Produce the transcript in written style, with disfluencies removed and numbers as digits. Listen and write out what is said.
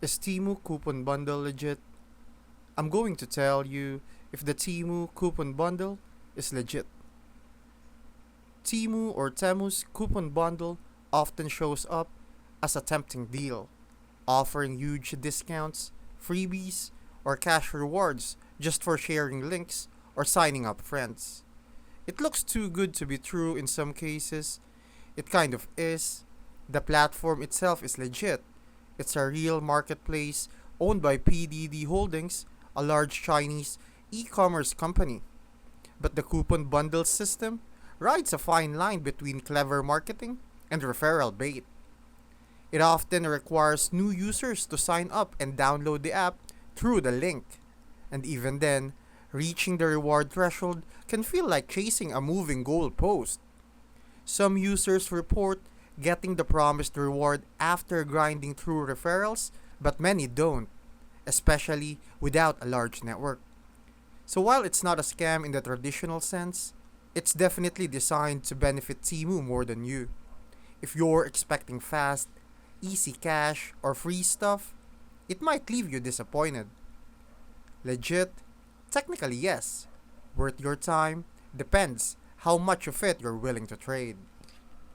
Is Temu coupon bundle legit? I'm going to tell you if the Temu coupon bundle is legit. Temu or Temu's coupon bundle often shows up as a tempting deal, offering huge discounts, freebies, or cash rewards just for sharing links or signing up friends. It looks too good to be true in some cases. It kind of is. The platform itself is legit. It's a real marketplace owned by PDD Holdings, a large Chinese e commerce company. But the coupon bundle system rides a fine line between clever marketing and referral bait. It often requires new users to sign up and download the app through the link. And even then, reaching the reward threshold can feel like chasing a moving goalpost. Some users report getting the promised reward after grinding through referrals, but many don't, especially without a large network. So while it's not a scam in the traditional sense, it's definitely designed to benefit Timu more than you. If you're expecting fast, easy cash, or free stuff, it might leave you disappointed. Legit? Technically, yes. Worth your time? Depends how much of it you're willing to trade.